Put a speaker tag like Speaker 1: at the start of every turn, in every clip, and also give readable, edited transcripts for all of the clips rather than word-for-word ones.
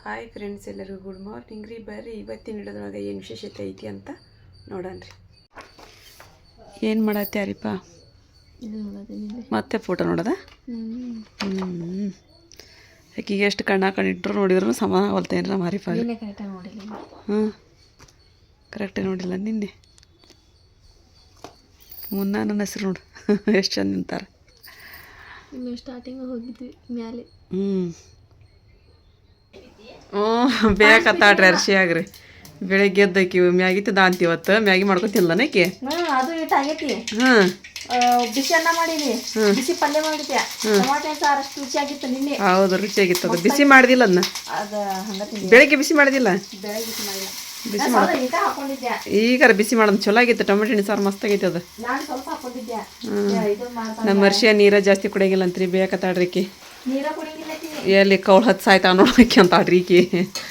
Speaker 1: Hi friends, ಎಲ್ಲರಿಗೂ good morning ರೀ. ಬರ್ರಿ ಇವತ್ತಿನ ಹಿಡಿದ್ರೊಳಗೆ ಏನು ವಿಶೇಷತೆ ಐತಿ ಅಂತ ನೋಡೋಣ್ರಿ. ಏನು ಮಾಡತ್ಯಾರಿಪ್ಪ? ಮತ್ತೆ ಫೋಟೋ ನೋಡೋದ? ಆಕಿಗೆ ಎಷ್ಟು ಕಣ್ಣಿಟ್ರು ನೋಡಿದ್ರು ಸಮಾನ ಆಗೋಲ್ತೇನ್ರ ಮಾರಿಫ. ಹ್ಞೂ, ಕರೆಕ್ಟಾಗಿ ನೋಡಿಲ್ಲ ನಿನ್ನೆ. ಮುನ್ನ ನನ್ನ ಹೆಸರು ನೋಡು ಎಷ್ಟು ಚಂದ ನಿಂತಾರೆ.
Speaker 2: ಸ್ಟಾರ್ಟಿಂಗ್ ಹೋಗಿದ್ವಿ ಮ್ಯಾಲೆ.
Speaker 1: ಬೇಕತ್ತಾಡ್ರಿ ಅರ್ಶಿ ಆಗ್ರಿ. ಬೆಳಗ್ಗೆ ಎದ್ದಕ್ಕಿ ಮ್ಯಾಗಿತ್ತದ ಅಂತ ಇವತ್ತು ಮ್ಯಾಗಿ ಮಾಡ್ಕೊತಿಲ್ಲನಕಿ.
Speaker 2: ಅದು ಇಟ್ಟು ಆಗೈತಿ. ಬಿಸಿ ಅನ್ನ ಮಾಡೀನಿ, ಬಿಸಿ ಪಲ್ಯ ಮಾಡಿದ್ಯಾ, ಟಮಾಟೆ ಸಾರು ಅಷ್ಟು ರುಚಿಯಾಗಿತ್ತು ನಿನ್ನೆ.
Speaker 1: ಹೌದು, ರುಚಿಯಾಗಿತ್ತು. ಬಿಸಿ ಮಾಡಿದಿಲ್ಲ ಅದನ್ನ?
Speaker 2: ಅದು ಹಂಗ
Speaker 1: ಬೆಳಗ್ಗೆ ಬಿಸಿ ಮಾಡಿದಿಲ್ಲ?
Speaker 2: ಬೆಳಗ್ಗೆ ಬಿಸಿ ಮಾಡಿಲ್ಲ,
Speaker 1: ಬಿಸಿ ಮಾಡ
Speaker 2: ಹಾಕೊಂಡಿದ್ಯಾ.
Speaker 1: ಈಗಾರ ಬಿಸಿ ಮಾಡೋದು ಚಲೋ ಆಗಿತ್ತು. ಟೊಮೆಟೊ ಸಾರು ಮಸ್ತ್ ಆಗೈತೆ ಅದು.
Speaker 2: ನಾನು ಸ್ವಲ್ಪ ಹಾಕೊಂಡಿದ್ಯಾ.
Speaker 1: ನಮ್ಮ ವರ್ಷ ನೀರ ಜಾಸ್ತಿ ಕುಡಿಯಂಗಿಲ್ಲ ಅಂತ್ರಿ. ಬೇಕತ್ತಾಡ್ರಿಕಿ.
Speaker 2: ನೀರ ಕುಡಿಯಂಗಿಲ್ಲ
Speaker 1: ಎಲ್ಲಿ ಕೌಳ ಹತ್ತು ಸಾಯ್ತಾವ ನೋಡೋಕೆ ಅಂತ ಆಡ್ರಿ ಈಕಿ.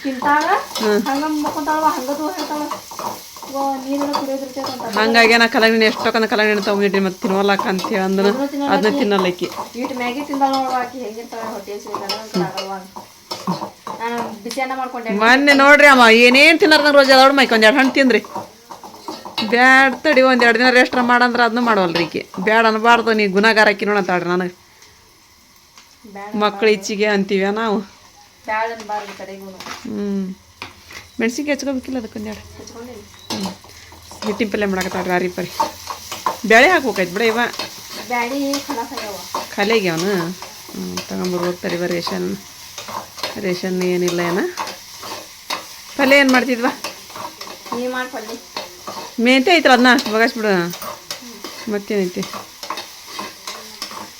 Speaker 2: ತಿಂತಾಳ ಹಂಗ ಮಕ್ಕೊಂತಾಳವ, ಹಂಗದು ಹೇಳ್ತಾಳ.
Speaker 1: ಹಂಗಾಗಿ ನಾ ಕಲಂಗಡಿ ಎಷ್ಟೊಂದು ಕಲಂಗಡಿ ತಗೊಂಡಿದ್ರಿ ಮತ್ತೆ ತಿನ್ವಲ್ಲಕ್ಕ ಅಂತ ಹೇಳಿ ಅಂದನ ಅದನ್ನ ತಿನ್ನಲ್ಲ ಆಕಿ.
Speaker 2: ಇಟ್ಟು ಮ್ಯಾಗಿ ತಿಂದಾಳ ನೋಡುವ ಆಕಿ. ಹೆಂಗಿರ್ತಾಳೆ ಹೊಟ್ಟೆ ನಾನು ಬಿಸಿ ಅನ್ನ ಮಾಡ್ಕೊಂಡೆ
Speaker 1: ಮೊನ್ನೆ ನೋಡ್ರಿ. ಅಮ್ಮ ಏನೇನು ತಿನ್ನಾರ ರೋಜ ಅದೊಡ್ ಮೈಕ್ ಒಂದೆರಡು ಹಣ್ಣು ತಿಂದ್ರಿ. ಬ್ಯಾಡ್ ತಡಿ ಒಂದೆರಡು ದಿನ ರೆಸ್ಟ್ ಮಾಡಂದ್ರೆ ಅದನ್ನು ಮಾಡವಲ್ರಿ ಈಕಿ. ಬ್ಯಾಡ ಅನ್ಬಾರ್ದು, ನೀ ಗುಣಗಾರ ಹಾಕಿ ನೋಡಂತಾಳ್ರಿ ನನಗೆ. ಮಕ್ಳು ಇಚ್ಚಿಗೆ ಅಂತೀವ ನಾವು. ಮೆಣಸಿನ್ಕಾಯಿ ಹಚ್ಕೋಬೇಕಿಲ್ಲ ಅದಕ್ಕೊಂದೆರಡು. ಹಿಟ್ಟಿನ ಪಲ್ಯ ಮಾಡಕತ್ತಾಳ್ರಿ. ಆರಿ ಪರಿ ಬೇಳೆ ಹಾಕ್ಬೇಕಾಯ್ತು ಬಿಡ. ಇವ ಖಾಲಿಗೆ ಅವನು ತಗೊಂಬರ್ಬೇಕು. ಹೋಗ್ತಾರೆ ರೇಷನ್ ಏನಿಲ್ಲ ಏನ. ಪಲ್ಯ ಏನು ಮಾಡ್ತಿದ್ವಾ? ಮೆಂತೆ ಐತಲ್ಲ ಅದನ್ನ ಬಗಾಸ್ಬಿಡು. ಮತ್ತೇನೈತಿ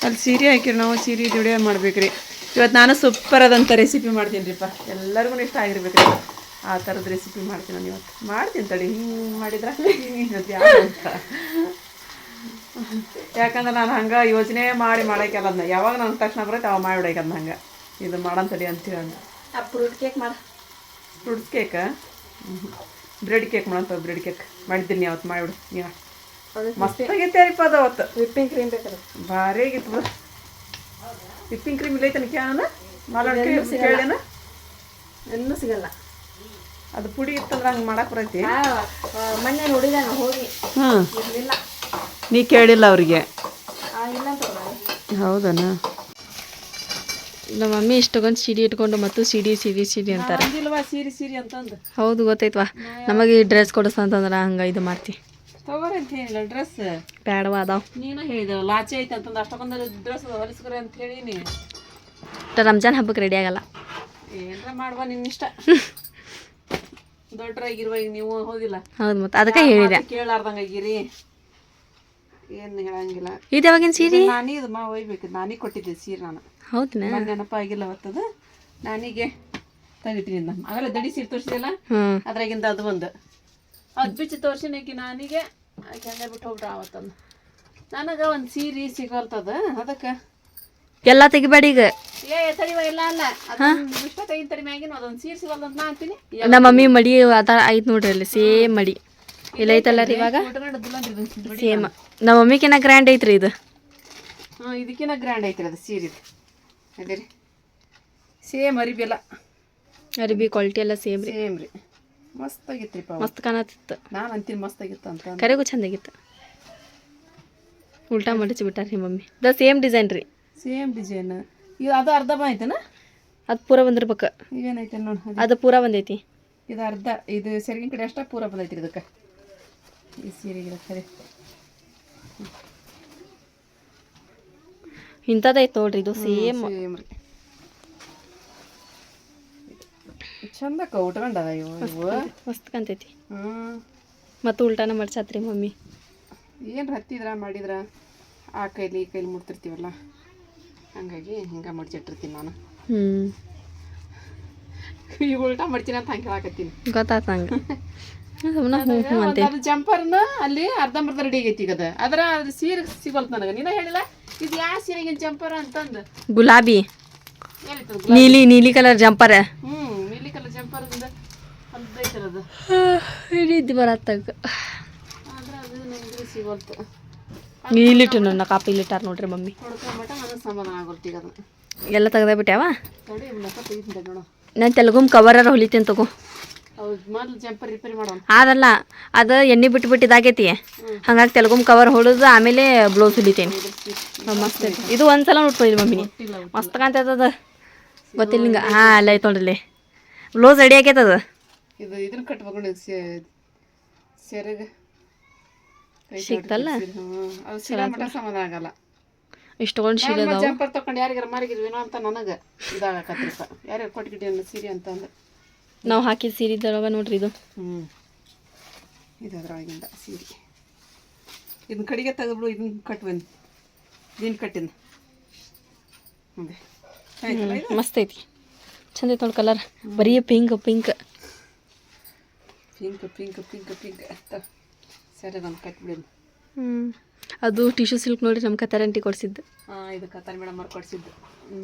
Speaker 1: ಅಲ್ಲಿ ಸೀರೆ ಹಾಕಿರಿ. ನಾವು ಸೀರೆ ಜೋಡಿಯ ಮಾಡ್ಬೇಕ್ರಿ. ಇವತ್ತು ನಾನು ಸೂಪರ್ ಆದಂಥ ರೆಸಿಪಿ ಮಾಡ್ತೀನಿ ರೀಪ್ಪ. ಎಲ್ಲರಿಗೂ ಇಷ್ಟ ಆಗಿರ್ಬೇಕು ರೀ. ಆ ಥರದ ರೆಸಿಪಿ ಮಾಡ್ತೀನಿ ನಾನು ಇವತ್ತು. ಮಾಡ್ತೀನಿ ತಡಿ. ಹಿಂಗೆ ಮಾಡಿದ್ರೆ ಅಂತ. ಯಾಕಂದ್ರೆ ನಾನು ಹಂಗೆ ಯೋಚನೆ ಮಾಡಿ ಮಾಡೋಕ್ಕೆಲ್ಲ ಅದನ್ನ ಯಾವಾಗ ನನ್ನ ತಕ್ಷಣ ಬರುತ್ತೆ ಅವಾಗ ಮಾಡಿಬಿಡಕ್ಕೆ ಅದನ್ನ. ಹಂಗೆ ಇದು ಮಾಡೋಂತಡಿ ಅಂತೇಳಿ.
Speaker 2: ಫ್ರೂಟ್ ಕೇಕ್ ಮಾಡ.
Speaker 1: Fruits cake? ಬ್ರೆಡ್ ಕೇಕ್ ಮಾಡೋಂಥ. ಬ್ರೆಡ್ ಕೇಕ್ ಮಾಡಿದ್ದೀನಿ ಅವತ್ತು. ಮಾಡಿಬಿಡು ನೀವು. ಮಸ್ತಾಗೈತೆ ರೀಪ್ಪ ಅದು. ಅವತ್ತು
Speaker 2: ವಿಪ್ಪಿಂಗ್ ಕ್ರೀಮ್ ಬೇಕಾದ್ರೆ
Speaker 1: ಭಾರಿ ಆಗಿತ್ತು ಬಿಡು. ವಿಪ್ಪಿಂಗ್ ಕ್ರೀಮ್ ಇಲ್ಲ ಐತನ ಕ್ಯಾನ ಕೇಳೇನ?
Speaker 2: ಎಲ್ಲೂ ಸಿಗಲ್ಲ.
Speaker 1: ಅದು ಪುಡಿ ಇತ್ತಂದ್ರೆ ಹಂಗೆ ಮಾಡಕ್ಕೆ ಬರೈತಿ.
Speaker 2: ಮೊನ್ನೆ ನೋಡಿದ ಹೋಗಿ. ಇರಲಿಲ್ಲ.
Speaker 1: ನೀ ಕೇಳಿಲ್ಲ ಅವ್ರಿಗೆ?
Speaker 2: ಇಲ್ಲ ಅಂತ.
Speaker 1: ಹೌದನ?
Speaker 2: ನಮ್ಮ ಮಮ್ಮಿ ಇಷ್ಟೊಂದು ಸಿಡಿ ಇಟ್ಕೊಂಡು ಮತ್ತು ಸಿಡಿ ಅಂತಾರೆ.
Speaker 1: ಸೀರೆ ಅಂತಂದು.
Speaker 2: ಹೌದು, ಗೊತ್ತೈತ್ವಾ. ನಮಗೆ ಡ್ರೆಸ್ ಕೊಡಿಸ್ತಂತಂದ್ರೆ ಹಂಗೆ ಇದು ಮಾಡ್ತಿ.
Speaker 1: ತಗೋರಿ ಅಂತ ಹೇಳಿಲ್ಲ ಡ್ರೆಸ್.
Speaker 2: ಬೇಡವಾ ಅದಾವ.
Speaker 1: ನೀನು ಹೇಳಿದೆವು ಲಾಚೆ ಐತೆ ಅಂತಂದು. ಅಷ್ಟೊಂದು ಡ್ರೆಸ್ ಹೊಲಿಸ್ಕೊರಿ ಅಂತ ಹೇಳೀನಿ.
Speaker 2: ರಂಜಾನ್ ಹಬ್ಬಕ್ಕೆ ರೆಡಿ ಆಗಲ್ಲ.
Speaker 1: ಏನರ ಮಾಡುವ ನಿನ್ನಿಷ್ಟ. ದೊಡ್ಡರಾಗಿರುವ ಈಗ ನೀವು ಹೋದಿಲ್ಲ.
Speaker 2: ಹೌದು, ಮತ್ತೆ ಅದಕ್ಕೆ ಹೇಳಿದೆ.
Speaker 1: ಕೇಳಾರ್ದಂಗೆ ಆಗಿರಿ. ಏನು ಹೇಳಂಗಿಲ್ಲ.
Speaker 2: ಇದು ಯಾವಾಗಿನ ಸೀರೆ?
Speaker 1: ನಾನೀದು ಒಯ್ಬೇಕು. ನಾನೀಗ ಕೊಟ್ಟಿದ್ದೆ ಸೀರೆ ನಾನು.
Speaker 2: ಹೌದಾ?
Speaker 1: ನೆನಪ ಆಗಿಲ್ಲ ಅವತ್ತದು. ನಾನೀಗೆ ತಂದಿಟ್ಟಿನಿ. ನಾನು ಆಗಲೇ ದಡಿ ಸೀರೆ ತೋರಿಸಿದೆಲ್ಲ, ಅದ್ರಾಗಿಂದ ಅದು ಒಂದು ಅದು ಬಿಚ್ಚಿ ತೋರಿಸಿನಕಿ. ನಾನೀಗೆ ಕೆಂಡೆ ಬಿಟ್ಟು ಹೋಗ್ಬಿಟ್ರೆ ಆವತ್ತಂದು. ನನಗೆ ಒಂದು ಸೀರೆ ಸಿಗೋಲ್ತದ. ಅದಕ್ಕೆ
Speaker 2: ಎಲ್ಲ ತೆಗಿಬೇಡಿ ಈಗ.
Speaker 1: ತಡಿವ ಇಲ್ಲ ಅಲ್ಲ ಇಷ್ಟ ತೆಗಿನ ತಡಿ ಮ್ಯಾಗಿನ ಅದೊಂದು ಸೀರೆ ಸಿಗೋಲ್ತ ಅಂತ ನಾ ಅಂತೀನಿ.
Speaker 2: ನಮ್ಮ ಮಮ್ಮಿ ಮಡಿ ಅದ ಐತೆ ನೋಡ್ರಿ ಅಲ್ಲಿ ಸೇಮ್ ಮಡಿ. ಇಲ್ಲ ಐತಲ್ಲ ರೀ ಇವಾಗ ಸೇಮ್. ನಮ್ಮ ಮಮ್ಮಿಕಿನ್ನ ಗ್ರ್ಯಾಂಡ್ ಐತ್ರಿ ಇದು.
Speaker 1: ಇದಕ್ಕಿನ್ನ ಗ್ರ್ಯಾಂಡ್ ಐತ್ರಿ ಅದು ಸೀರೆ. ಅದೇ ರೀ ಸೇಮ್ ಅರಿಬಿ ಎಲ್ಲ.
Speaker 2: ಅರಿಬಿ ಕ್ವಾಲಿಟಿ ಎಲ್ಲ ಸೇಮ್ ರೀ.
Speaker 1: ಸೇಮ್ ರೀ. ಮಸ್ತಾಗಿತ್ತು ರೀ.
Speaker 2: ಮಸ್ತ್ ಕಾಣತ್ತಿತ್ತು.
Speaker 1: ನಾನು ಅಂತೀನಿ ಮಸ್ತಾಗಿತ್ತು ಅಂತ.
Speaker 2: ಕರೆಗೂ ಚಂದಾಗಿತ್ತು. ಉಲ್ಟಾ ಮಡಚಿ ಬಿಟ್ಟಾರ ಮಮ್ಮಿ. ದ ಸೇಮ್ ಡಿಸೈನ್ ರೀ.
Speaker 1: Same design. ಇದು ಅದು ಅರ್ಧ ಬಂದೈತೇನ?
Speaker 2: ಅದು ಪೂರ ಬಂದಿರ್ಬೇಕು.
Speaker 1: ಇವೇನೈತೆ ನೋಡಿ.
Speaker 2: ಅದು ಪೂರ ಬಂದೈತಿ.
Speaker 1: ಇದು ಅರ್ಧ. ಇದು ಸೆರಗಿನ ಕಡೆ ಅಷ್ಟ ಪೂರ ಬಂದೈತಿ ಇದಕ್ಕೆ. ಈ ಸೀರೆಗೆ ಸರಿ
Speaker 2: ಇಂಥದ್ದೈತೆ ನೋಡ್ರಿ. ಇದು ಸೇಮ್
Speaker 1: ಸೇಮ್ ರೀ. ಚಂದಕ್ಕ ಉಟ್ಕೊಂಡದ ಇವು.
Speaker 2: ಮಸ್ತ್ ಕಾಣ್ತೈತಿ. ಮತ್ತು ಉಲ್ಟಾನ ಮಡ್ಸಾತ್ರಿ ಮಮ್ಮಿ.
Speaker 1: ಏನು ಹತ್ತಿದ್ರ ಮಾಡಿದ್ರ ಆ ಕೈಲಿ ಈ ಕೈಲಿ ಮುಡ್ತಿರ್ತೀವಲ್ಲ, ಹಂಗಾಗಿ ಹಿಂಗೆ ಮಡ್ಚಿಟ್ಟಿರ್ತೀನಿ ನಾನು. ಈಗ ಉಲ್ಟಾ ಮಡ್ತೀನಿ ಅಂತ ಹಂಗೆ ಹೇಳಕತ್ತೀನಿ.
Speaker 2: ಗೊತ್ತಾತ ಹಂಗೆ.
Speaker 1: ಅದು ಜಂಪರ್ನ ಅಲ್ಲಿ ಅರ್ಧಂಬರ್ಧ ರೆಡಿ ಆಗೈತಿ. ಈಗ ಅದ್ರ ಅದು ಸೀರೆ ಸಿಗೋಲ್ತ ನನಗೆ. ನೀನ ಹೇಳಿಲ್ಲ ಇದು ಯಾವ ಸೀರೆಗಿನ ಜಂಪರ್ ಅಂತಂದು.
Speaker 2: ಗುಲಾಬಿ ನೀಲಿ ಕಲರ್ ಜಂಪರ್.
Speaker 1: ನೀಲಿ ಕಲರ್ ಜಂಪರ್ ಅಂತೈತಿರೋದು.
Speaker 2: ಹಿಡಿದು ಬರತ್ತಾಗ
Speaker 1: ಆದ್ರೆ ಅದು ನನಗೆ ಸಿಗೋಲ್ತು.
Speaker 2: ನೀಲಿಟ್ಟು ನನ್ನ ಕಾಪಿ ಇಲ್ಲಿಟ್ಟಾರ ನೋಡ್ರಿ ಮಮ್ಮಿ.
Speaker 1: ಹೊಡ್ಕೊಂಬಿಟ್ಟ ನನಗೆ ಸಮಾಧಾನ ಆಗೋಲ್ತು. ಈಗ ಅದು
Speaker 2: ಎಲ್ಲ ತೆಗ್ದ ಬಿಟ್ಟಾವ.
Speaker 1: ನೋಡಿ ನೋಡು.
Speaker 2: ನಾನು ತೆಲುಗುಮ್ ಕವರಾರ ಹೊಲಿತೀನಿ ತಗೋ.
Speaker 1: ಹೌದು, ಮೊದಲು ಜಂಪರ್ ರಿಪೇರಿ ಮಾಡೋಣ.
Speaker 2: ಅದಲ್ಲ, ಅದು ಎಣ್ಣೆ ಬಿಟ್ಟು ಇದಾಗೈತಿ. ಹಂಗಾಗಿ ತೆಲುಗುಮ್ ಕವರ್ ಹೊಡೆದು ಆಮೇಲೆ ಬ್ಲೌಸ್ ಹೊಲಿತೀನಿ. ಮಸ್ತ್ ಐತಿ ಇದು. ಒಂದ್ಸಲ ನೋಡ್ಕೊಂಡಿರಿ ಮಮ್ಮಿ, ಮಸ್ತ್ ಕಾಣ್ತೈತದ. ಗೊತ್ತಿಲ್ಲ ನಿಂಗೆ? ಹಾಂ, ಅಲ್ಲ ಐತೆ ನೋಡ್ರಿ, ಬ್ಲೌಸ್ ರೆಡಿ ಆಗೈತದ.
Speaker 1: ಇದು ಇದನ್ನ ಕಟ್ಬೇಕು ಸೆರೆಗೆ
Speaker 2: ಸಿಕ್ತಲ್ಲ,
Speaker 1: ಅದು ಸೀರೆ ಮಟ್ಟ ಸಮಾಧಾನ ಆಗಲ್ಲ.
Speaker 2: ಇಷ್ಟೊಂದು ಸೀರೆ ಅದಾವ.
Speaker 1: ಜಂಪರ್ ತಕೊಂಡು ಯಾರಿಗಾರ ಮಾರಿಗಿದ್ವೇನೋ ಅಂತ ನನಗೆ ಇದಾಗಕತ್ತಿರಪ್ಪ. ಯಾರ್ಯಾರು ಕೊಟ್ಗಿಟ್ಟಿ ಅನ್ನೋ ಸೀರೆ ಅಂತಂದು
Speaker 2: ನಾವು ಹಾಕಿದ ಸೀರೆದೊಳಗೆ ನೋಡ್ರಿ ಇದು.
Speaker 1: ಇದು ಅದ್ರೊಳಗಿಂದ ಸೀರೆ. ಇದನ್ನ ಕಡೆಗೆ ತೆಗೆದ್ಬಿಡು, ಇದನ್ನ ಕಟ್ಬಂದು ಇದನ್ನ ಕಟ್ಟಿಂದ ಅದೇ ಆಯ್ತಲ್ಲ. ಇದು
Speaker 2: ಮಸ್ತ್ ಐತಿ, ಚಂದ ಐತಿ ನೋಡಿ ಕಲರ್. ಬರೀ pink pink
Speaker 1: pink pink pink pink ಅಂತ ಸರಿ ಒಂದು ಕಟ್ಬಿಡಿ.
Speaker 2: ಅದು ಟಿಶ್ಯೂ ಸಿಲ್ಕ್ ನೋಡಿ ನಮ್ಮ ಕತಾರಂಟಿ ಕೊಡಿಸಿದ್ದು.
Speaker 1: ಇದು ಕತಾರ್ ಮೇಡಮ್ ಅವ್ರು ಕೊಡಿಸಿದ್ದು.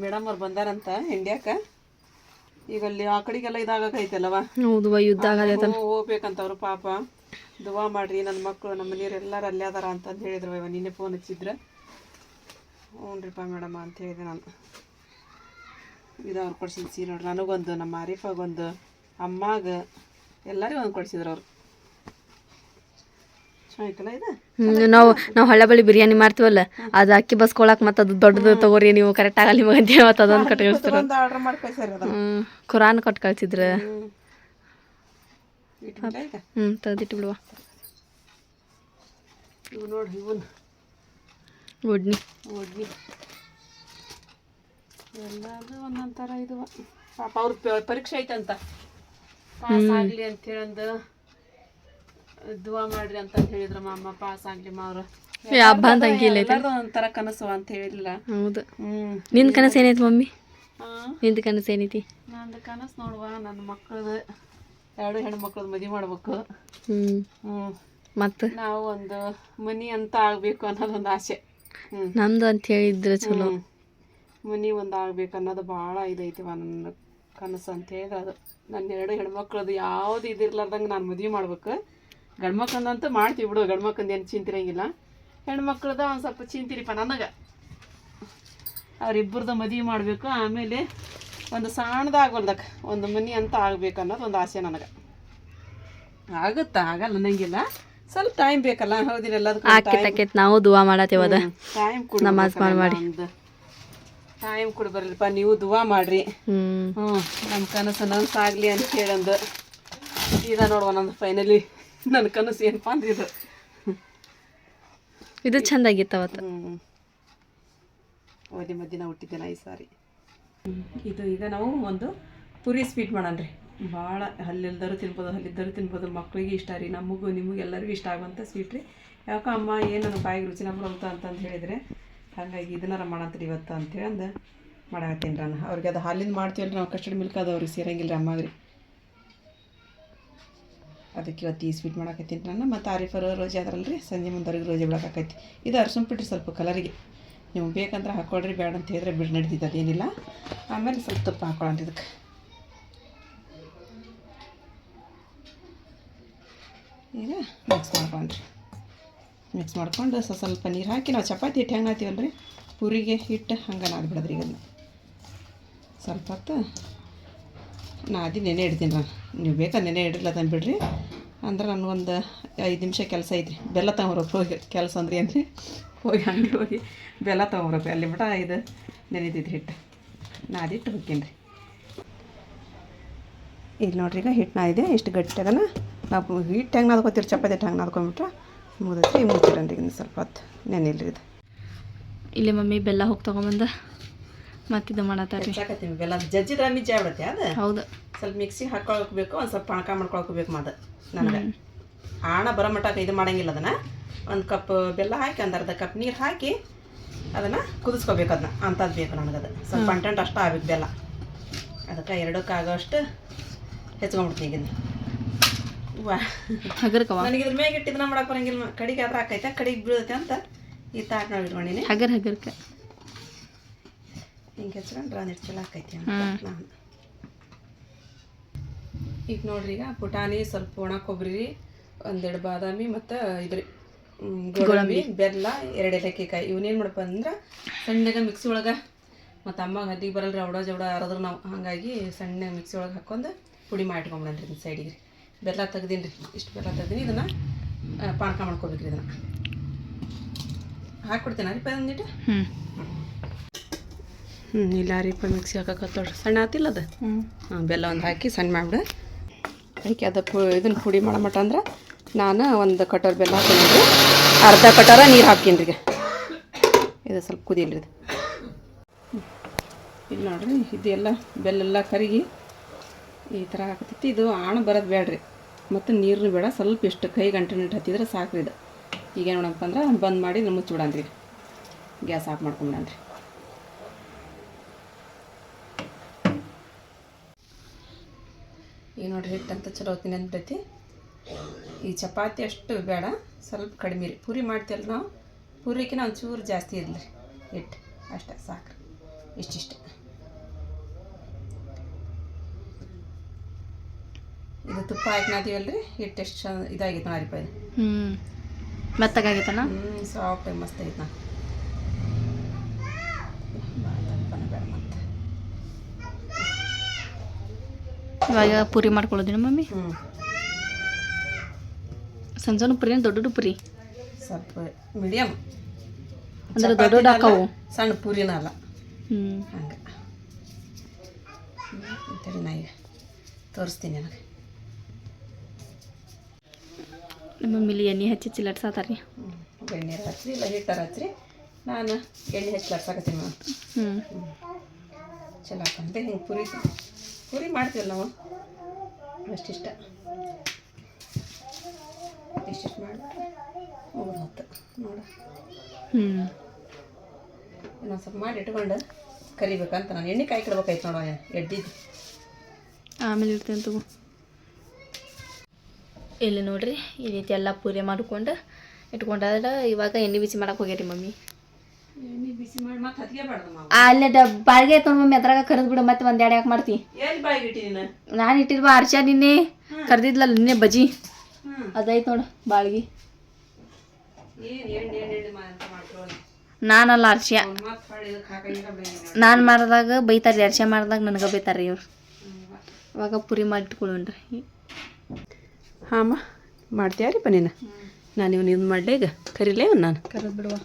Speaker 1: ಮೇಡಮ್ ಅವ್ರು ಬಂದಾರಂತ ಇಂಡ್ಯಾಕ. ಈಗ ಅಲ್ಲಿ ಆ ಕಡೆಗೆಲ್ಲ ಇದಾಗೈತಲ್ಲವ.
Speaker 2: ಹೌದು, ಯುದ್ಧ ಆಗೈತಲ್ಲ.
Speaker 1: ಹೋಗ್ಬೇಕಂತವ್ರು ಪಾಪ. ದುವಾ ಮಾಡ್ರಿ, ನನ್ನ ಮಕ್ಕಳು ನಮ್ಮ ಮನೆಯವ್ರು ಎಲ್ಲರೂ ಅಲ್ಲೇ ಅದಾರ ಅಂತಂದು ಹೇಳಿದ್ರು. ಇವ ನಿನ್ನೆ ಫೋನ್ ಹಚ್ಚಿದ್ರೆ ಹ್ಞೂನ್ರಿಪ್ಪ ಮೇಡಮ್ಮ ಅಂತ ಹೇಳಿದೆ ನಾನು. ಇದು ಅವ್ರು ಕೊಡ್ಸಿದ್ದು ಸೀರೆ ನೋಡ್ರಿ. ನನಗೊಂದು, ನಮ್ಮ ಆರೀಫಾಗೊಂದು, ಅಮ್ಮಾಗ ಎಲ್ಲರಿಗೂ ಒಂದು ಕೊಡಿಸಿದ್ರು ಅವರು. ಚೆನ್ನಾಗಿತ್ತಲ್ಲ ಇದು.
Speaker 2: ನಾವು ಹಳ್ಳ ಬಳಿ ಬಿರಿಯಾನಿ ಮಾಡ್ತೀವಲ್ಲ, ಅದು ಅಕ್ಕಿ ಬಸ್ಕೊಳಕ್ ಮತ್ತೆ ಅದು ದೊಡ್ಡದು ತಗೋರಿ ನೀವು ಕರೆಕ್ಟ್ ಆಗಲ್ಲ ನಿಮಗೆ ಅಂತ ಮತ್ತೆ ಅದೊಂದು ಕಟ್ ಕಳಿಸ್ತಾರೆ.
Speaker 1: ಆರ್ಡರ್ ಮಾಡಿ ಕಳ್ಸ್ಯಾರ ಅದು.
Speaker 2: ಖುರಾನ್ ಕೊಟ್ಟು ಕಳ್ಸಿದ್ರ. ತೆಗೆದಿಟ್ಟು ಬಿಡುವ.
Speaker 1: ಇವು ನೋಡಿ, ಇವನ್
Speaker 2: ಒಡ್ನಿ
Speaker 1: ಎಲ್ಲದು ಒಂದೊಂದು ಥರ ಇದು. ಪಾಪ ಅವ್ರ ಪರೀಕ್ಷೆ ಐತಂತ, ಪಾಸ್ ಆಗಲಿ ಅಂತ ಹೇಳಂದು ದುವಾ ಮಾಡ್ರಿ ಅಂತ ಹೇಳಿದ್ರಮ್ಮ. ಅಮ್ಮ ಪಾಸ್ ಆಗ್ಲಿ ಅವ್ರು.
Speaker 2: ಹಬ್ಬ ಅಂತ
Speaker 1: ಒಂಥರ ಕನಸು ಅಂತ ಹೇಳಿಲ್ಲ.
Speaker 2: ಹೌದು. ನಿಂದ ಕನಸು ಏನೈತಿ ಮಮ್ಮಿ? ನಿಂದ ಕನಸು ಏನೈತಿ?
Speaker 1: ನಂದು ಕನಸು ನೋಡುವ, ನನ್ನ ಮಕ್ಕಳದು 2 ಹೆಣ್ಮಕ್ಳದ್ದು ಮದುವೆ ಮಾಡ್ಬೇಕು.
Speaker 2: ಮತ್ತು
Speaker 1: ನಾವು ಒಂದು ಮನಿ ಅಂತ ಆಗ್ಬೇಕು ಅನ್ನೋದೊಂದು ಆಸೆ.
Speaker 2: ನಮ್ದು ಅಂತ ಹೇಳಿದ್ರೆ ಚಲೋ.
Speaker 1: ಮನಿ ಒಂದು ಆಗ್ಬೇಕು ಅನ್ನೋದು ಭಾಳ ಇದೈತಿವ ನನ್ನ ಕನಸು ಅಂತ ಹೇಳಿದ್ರೆ ಅದು. ನನ್ನ 2 ಹೆಣ್ಮಕ್ಳದ್ದು ಯಾವುದು ಇದಿರ್ಲಾರ್ದಂಗೆ ನಾನು ಮದುವೆ ಮಾಡ್ಬೇಕು. ಗಂಡ್ಮಕ್ಳಂದಂತೂ ಮಾಡ್ತೀವಿ ಬಿಡು, ಗಂಡ್ಮಕ್ಳದ್ದು ಏನು ಚಿಂತಿರಂಗಿಲ್ಲ. ಹೆಣ್ಮಕ್ಳದ್ದು ಒಂದು ಸ್ವಲ್ಪ ಚಿಂತಿರಿಪ್ಪ ನನಗೆ. ಅವರಿಬ್ಬರದ್ದು ಮದುವೆ ಮಾಡಬೇಕು, ಆಮೇಲೆ ಒಂದು ಸಣ್ಣದಾಗೋಲ್ದಕ್ಕೆ ಒಂದು ಮನೆ ಅಂತ ಆಗ್ಬೇಕು ಅನ್ನೋದು ಒಂದು ಆಸೆ ನನಗೆ. ಆಗುತ್ತಾ? ಆಗಲ್ಲ ಅನ್ನಂಗಿಲ್ಲ, ಸ್ವಲ್ಪ ಟೈಮ್ ಬೇಕಲ್ಲ. ಹೌದಿಲ್ಲ, ಎಲ್ಲದಕ್ಕೂ
Speaker 2: ನಾವು ದುವಾ ಮಾಡತ್ತೇವದ.
Speaker 1: ಟೈಮ್ ಕೊಡಿ,
Speaker 2: ನಮಾಜ್ ಮಾಡಿ
Speaker 1: ಟೈಮ್ ಕೊಡಿ ಬರಲಿಪ್ಪ. ನೀವು ದುವಾ ಮಾಡ್ರಿ. ನಮ್ಮ ಕನಸು ನನಸಾಗಲಿ ಅಂತ ಹೇಳಂದು ಈಗ ನೋಡುವ. ನಂದು ಫೈನಲಿ ನನ್ನ ಕನಸು ಏನಪ್ಪ ಅಂದ್ರೆ
Speaker 2: ಇದು ಚಂದಾಗಿತ್ತು ಅವತ್ತು.
Speaker 1: ಓದಿ ಮಧ್ಯಾಹ್ನ ಹುಟ್ಟಿದ್ದೇನೆ ಈ ಸಾರಿ. ಇದು ಈಗ ನಾವು ಒಂದು ಪುರಿ ಸ್ವೀಟ್ ಮಾಡೋಣ್ರಿ. ಭಾಳ ಹಲ್ಲಿಲ್ದರು ತಿನ್ಬೋದು, ಹಲ್ಲಿದ್ದರು ತಿನ್ಬೋದು. ಮಕ್ಕಳಿಗೆ ಇಷ್ಟ ರೀ, ನಮಗೂ ನಿಮಗೆ ಎಲ್ಲರಿಗೂ ಇಷ್ಟ ಆಗುವಂಥ ಸ್ವೀಟ್ ರೀ. ಯಾಕೆ ಅಮ್ಮ ಏನು ನನ್ನ ಬಾಯಿಗೆ ರುಚಿನ ಬರುವಂತ ಅಂತಂದು ಹೇಳಿದರೆ, ಹಾಗಾಗಿ ಇದನ್ನಾರ ಮಾಡಂತ್ರಿ ಇವತ್ತು ಅಂತೇಳಿ ಅಂದು ಮಾಡಾಕತ್ತೀನಿ ನಾನು. ಅವ್ರಿಗೆ ಅದು ಹಾಲಿಂದ ಮಾಡ್ತೀವಲ್ಲ ನಾವು, ಕಸ್ಟರ್ಡ್ ಮಿಲ್ಕ್ ಅದು ಅವ್ರಿಗೆ ಸೇರಂಗಿಲ್ಲ ಅಮ್ಮಾಗ್ರಿ. ಅದಕ್ಕೆ ಇವತ್ತು ಈ ಸ್ವೀಟ್ ಮಾಡಾಕತ್ತೀನಿ ನಾನು. ಮತ್ತು ಆರಿಫರು ರೋಜೆ ಅದರಲ್ರಿ, ಸಂಜೆ ಮುಂದವ್ರಿಗೆ ರೋಜೆ ಬಿಡೋಕ್ಕಾಕೈತಿ. ಇದು ಅರ್ಶಿನ ಬಿಟ್ರಿ ಸ್ವಲ್ಪ ಕಲರಿಗೆ. ನೀವು ಬೇಕಂದ್ರೆ ಹಾಕ್ಕೊಳ್ರಿ, ಬೇಡ ಅಂತ ಹೇಳಿದ್ರೆ ಬಿಡು, ನಡೀತಿದ್ದು ಅದೇನಿಲ್ಲ. ಆಮೇಲೆ ಸ್ವಲ್ಪ ತುಪ್ಪ ಹಾಕ್ಕೊಳ್ಳೋಣ ಇದಕ್ಕೆ. ಈಗ ಮಿಕ್ಸ್ ಮಾಡ್ಕೊಂಡ್ರಿ. ಮಿಕ್ಸ್ ಮಾಡ್ಕೊಂಡು ಸ್ವಲ್ಪ ನೀರು ಹಾಕಿ, ನಾವು ಚಪಾತಿ ಹಿಟ್ಟು ಹೆಂಗೆ ಹಾಕ್ತೀವಲ್ಲ ರೀ, ಪೂರಿಗೆ ಹಿಟ್ಟು ಹಂಗೆ ನಾದ್ಬಿಡೋದ್ರಿ. ಈಗ ಸ್ವಲ್ಪ ಹೊತ್ತು ನಾದಿ ನೆನೆ ಇಡ್ತೀನಿ ನಾನು. ನೀವು ಬೇಕಾದ್ರೆ ನೆನೆ ಇಡಿಲ್ಲ ತಂದು ಬಿಡ್ರಿ. ಅಂದ್ರೆ ನನಗೊಂದು 5 ನಿಮಿಷ ಕೆಲಸ ಐತ್ರಿ. ಬೆಲ್ಲ ತೊಗೊಂಬರೋಕೆ ಹೋಗಿ, ಕೆಲಸ ಅಂದ್ರೆ ಏನು ರೀ, ಹೋಗಿ ಅಂಗಡಿ ಹೋಗಿ ಬೆಲ್ಲ ತೊಗೊಂಬರೋಕೆ. ಅಲ್ಲಿ ಬಿಟ್ಟ ಇದು ನೆನೆದಿದ್ದು ಹಿಟ್ಟು ನಾದಿಟ್ಟು ಹೋಗ್ತೀನಿ ರೀ. ಈಗ ನೋಡ್ರಿ, ಈಗ ಹಿಟ್ಟು ನಾದಿದೆ ಇಷ್ಟು ಗಟ್ಟಿಯಾಗನ. ನಾವು ಹಿಟ್ಟು ಹೆಂಗೆ ನಾದ್ಕೋತೀರಿ, ಚಪಾತಿ ಹಿಟ್ಟು ಹಂಗೆ ನಾದ್ಕೊಂಬಿಟ್ರೆ ಮುಗಿದೈತಿ. ಈಗ ಮುಚ್ಚಿಡನ್ರಿ ಈಗ ಸ್ವಲ್ಪ ಹೊತ್ತು ನೆನೆಯಿಲ್ರಿ. ಇದು
Speaker 2: ಇಲ್ಲಿ ಮಮ್ಮಿ ಬೆಲ್ಲ ಹೋಗಿ ತೊಗೊಂಬಂದ ಮತ್ತಿದು ಮಾಡತ್ತಾರೆ.
Speaker 1: ಹಾಕತ್ತೀವಿ ಬೆಲ್ಲ ಜಜ್ಜಿದ್ರೆ ಮಿಜ್ಜಿ ಆಗ್ಬಿಡುತ್ತೆ ಅದು.
Speaker 2: ಹೌದು, ಸ್ವಲ್ಪ
Speaker 1: ಮಿಕ್ಸಿಗೆ ಹಾಕ್ಕೊಳ್ಬೇಕು, ಒಂದು ಸ್ವಲ್ಪ ಪಾನಕ ಮಾಡ್ಕೊಳ್ಕೋಬೇಕು. ಅದು ನನಗೆ ಆಣ ಬರೋ ಮಟ್ಟ ಇದು ಮಾಡೋಂಗಿಲ್ಲ. ಅದನ್ನು ಒಂದು ಕಪ್ ಬೆಲ್ಲ ಹಾಕಿ, ಒಂದು ಅರ್ಧ ಕಪ್ ನೀರು ಹಾಕಿ ಅದನ್ನು ಕುದಿಸ್ಕೋಬೇಕು. ಅದನ್ನ ಅಂಥದ್ದು ಬೇಕು ನನಗದು. ಸ್ವಲ್ಪ ಅಂಟಂಟು ಅಷ್ಟು ಆಗ್ಬೇಕು ಬೆಲ್ಲ. ಅದಕ್ಕೆ 2ಕ್ಕೆ ಆಗೋಷ್ಟು ಹೆಚ್ಕೊಂಡ್ಬಿಡ್ತೀನಿ ಈಗಿಂದ. ನನಗೆ ಇದ್ರ ಮ್ಯಾಗ ಇಟ್ಟಿದ್ದನ್ನ ಮಾಡಕ್ಕೆ ಬರಂಗಿಲ್ಲ. ಕಡೆಗೆ ಆದ್ರೆ ಹಾಕೈತೆ, ಕಡೆಗೆ ಬೀಳುತ್ತೆ ಅಂತ ಈ ತಾಟ್ ನಾವು ಇಟ್ಕೊಂಡಿನಿ.
Speaker 2: ಹಗರ್ಕ
Speaker 1: ಹಿಂಗೆ ಹೆಚ್ಕೊಂಡ್ರೆ ಒಂದಿಟ್ಟು ಚಲೋ ಆಕೈತಿ ಅಂತ ನಾನು. ಈಗ ನೋಡ್ರಿ, ಈಗ ಪುಟಾಣಿ, ಸ್ವಲ್ಪ ಒಣ ಕೊಬ್ಬರಿ, 1-2 ಬಾದಾಮಿ ಮತ್ತು ಇದ್ರಿ ಗೋಡಂಬಿ, ಬೆಲ್ಲ, 2 ಏಲಕ್ಕಿಕಾಯಿ ಇವನ್ನೇನು ಮಾಡಪ್ಪ ಅಂದ್ರೆ ಸಣ್ಣಗೆ ಮಿಕ್ಸಿ ಒಳಗೆ ಮತ್ತು ಅಮ್ಮ ಗದ್ದಿಗೆ ಬರಲ್ರಿ ಅವಡ ಜವಡ ಅರದ್ರು ನಾವು ಹಾಗಾಗಿ ಸಣ್ಣ ಮಿಕ್ಸಿ ಒಳಗೆ ಹಾಕ್ಕೊಂಡು ಪುಡಿ ಮಾಡಿಟ್ಕೊಂಬಿಡನ್ರಿ ಇದನ್ನ ಸೈಡಿಗೆ ಬೆಲ್ಲ ತೆಗ್ದೀನಿ ರೀ ಇಷ್ಟು ಬೆಲ್ಲ ತೆಗ್ದೀನಿ ಇದನ್ನು ಪಾನಕ ಮಾಡ್ಕೋಬೇಕ್ರಿ ಇದನ್ನು ಹಾಕ್ಬಿಡ್ತೀನಿ ರೀ ಒಂದಿಟ್ಟು ಇಲ್ಲ ರೀಪ ಮಿಕ್ಸಿ ಹಾಕಕತ್ತೋಡ್ರಿ ಸಣ್ಣ ಆತಿಲ್ಲ ಅದು ಬೆಲ್ಲ ಒಂದು ಹಾಕಿ ಸಣ್ಣ ಮಾಡಿಬಿಡು ಅದಕ್ಕೆ ಅದು ಇದನ್ನು ಪುಡಿ ಮಾಡೋ ಮಟ ಅಂದ್ರೆ ನಾನು ಒಂದು ಕಟೋರ್ ಬೆಲ್ಲ ಹಾಕಿದ್ರಿ ಅರ್ಧ ಕಟೋರ ನೀರು ಹಾಕೀನಿ ರೀ ಇದು ಸ್ವಲ್ಪ ಕುದಿಯಲ್ರಿ ಇದು ಇಲ್ಲಿ ನೋಡ್ರಿ ಇದೆಲ್ಲ ಬೆಲ್ಲೆಲ್ಲ ಕರಗಿ ಈ ಥರ ಹಾಕತೈತಿ ಇದು ಆಣ ಬರೋದು ಬೇಡ್ರಿ ಮತ್ತು ನೀರು ಬೇಡ ಸ್ವಲ್ಪ ಎಷ್ಟು ಕೈ ಗಂಟೆ ನೀರು ಹತ್ತಿದ್ರೆ ಸಾಕ್ರಿ ಇದು ಈಗ ಏನು ನೋಡಪ್ಪ ಅಂದ್ರೆ ಬಂದ್ ಮಾಡಿ ಮುಚ್ಚಿಬಿಡನ್ರಿ ಗ್ಯಾಸ್ ಆಫ್ ಮಾಡ್ಕೊಂಬಿಡನ್ರಿ ಈಗ ನೋಡ್ರಿ ಹಿಟ್ಟಂತ ಚಲೋ ಹೊತ್ತಿನ ಅಂತೈತಿ ಈ ಚಪಾತಿ ಅಷ್ಟು ಬೇಡ ಸ್ವಲ್ಪ ಕಡಿಮೆ ರೀ ಪೂರಿ ಮಾಡ್ತೀವಲ್ಲ ನಾವು ಪೂರಿಕಿನ ಒಂಚೂರು ಜಾಸ್ತಿ ಇರಲಿ ಹಿಟ್ಟು ಅಷ್ಟೇ ಸಾಕು ಇಷ್ಟಿಷ್ಟು ಇದು ತುಪ್ಪ ಹಾಕಿ ನಾದೀವಲ್ರಿ ಹಿಟ್ಟು ಎಷ್ಟು ಚಂದ ಇದಾಗಿತ್ತು ನಾರಿಪ ಇದು
Speaker 2: ಮೆತ್ತಗಾಗಿತ್ತಲ್ಲ
Speaker 1: ಸಾಫ್ಟ್ ಮಸ್ತ್ ಆಗೈತೆ ಬೇಡ ಮತ್ತೆ
Speaker 2: ಇವಾಗ ಪೂರಿ ಮಾಡ್ಕೊಳ್ಳೋದಿನ ಮಮ್ಮಿ ಸಣ್ಣ ಸಣ್ಣ ಪುರಿ ದೊಡ್ಡ ಪುರಿ
Speaker 1: ಸ್ವಲ್ಪ ಮೀಡಿಯಮ್
Speaker 2: ಅಂದ್ರೆ ದೊಡ್ಡ ಹಾಕವು
Speaker 1: ಸಣ್ಣ ಪೂರಿನ ಅಲ್ಲ ಹಂಗೆ ಅಂತೇಳಿ ನಾ ಈಗ ತೋರಿಸ್ತೀನಿ ನನಗೆ
Speaker 2: ಮಮ್ಮಿಲಿ ಎಣ್ಣೆ ಹಚ್ಚಿ ಚಿಲ್ಲಟ್ಸಾತಾರ್ರಿ
Speaker 1: ಎಣ್ಣೆ ಹಚ್ಚಿರಿ ಇಲ್ಲ ಹಿಟ್ಟಾರ ಹಚ್ಚಿರಿ ನಾನು ಎಣ್ಣೆ ಹಚ್ಚಿ ಲಟ್ಸಾಕತ್ತೀನಿ ನಾನು ಚಲೋ ಹಾಕಂತೆ ಹಿಂಗೆ ಪೂರಿ ಮಾಡ್ತೀವಲ್ಲ ನಾವು ಅಷ್ಟಿಷ್ಟ ಇಷ್ಟಿಷ್ಟು ಮಾಡಿಬಿಟ್ರೆ ಮುಗಿದು ಹೊತ್ತು ನೋಡು ಇನ್ನೊಂದು ಸ್ವಲ್ಪ ಮಾಡಿ ಇಟ್ಕೊಂಡು ಕರಿಬೇಕಂತ ನಾನು ಎಣ್ಣೆ ಕಾಯಿ ಕೊಡ್ಬೇಕಾಯ್ತು ನೋಡೋ ಎಡ್ಡಿದ್ದು
Speaker 2: ಆಮೇಲೆ ಇರ್ತೇನೆ ತಗೋ ಇಲ್ಲಿ ನೋಡ್ರಿ ಈ ರೀತಿ ಎಲ್ಲ ಪೂರಿ ಮಾಡ್ಕೊಂಡು ಇಟ್ಕೊಂಡಾದ್ರೆ ಇವಾಗ ಎಣ್ಣೆ ಬಿಸಿ ಮಾಡಕ್ಕೆ ಹೋಗ್ಯಾರಿ ಮಮ್ಮಿ
Speaker 1: ಎಣ್ಣೆ ಬಿಸಿ ಮಾಡಿ ಮತ್ತೆ ಹತ್ತಿಗೆ ಬಾಡ್ದು
Speaker 2: ಅಲ್ಲೇ ಬಾಳ್ಗೆ ಐತವ ಮಮ್ಮಿ ಅದ್ರಾಗ ಕರೆದು ಬಿಡು ಮತ್ತೆ ಒಂದು ಎರಡು ಯಾಕೆ ಮಾಡ್ತಿ
Speaker 1: ಎಲ್ಲಿ ಬಾಯಿಗೆ ಇಟ್ಟಿದ್ದೀನಿ
Speaker 2: ನಾನು ಇಟ್ಟಿಲ್ವ ಅರ್ಶಾ ನಿನ್ನೆ ಕರ್ದಿದ್ಲಲ್ಲ ನಿನ್ನೆ ಬಜ್ಜಿ ಅದೈತೆ ನೋಡು ಬಾಳ್ಗಿ ನಾನಲ್ಲ ಅರ್ಶಾ ನಾನು ಮಾಡಿದಾಗ ಬೈತಾರ್ರಿ ಅರ್ಶಾ ಮಾಡಿದಾಗ ನನಗೆ ಬೈತಾರ್ರಿ ಇವ್ರು ಇವಾಗ ಪುರಿ ಮಾಡಿಟ್ಕೊಳ್ಳೋಣ್ರಿ
Speaker 1: ಹಾಂ ಮಾಡ್ತೀಯಾರಿಪ್ಪ ನೀನು ನಾನು ಇವನು ಇದು ಮಾಡಲೇ ಈಗ ಕರಿಲೇ ನಾನು
Speaker 2: ಕರೆದು ಬಿಡುವ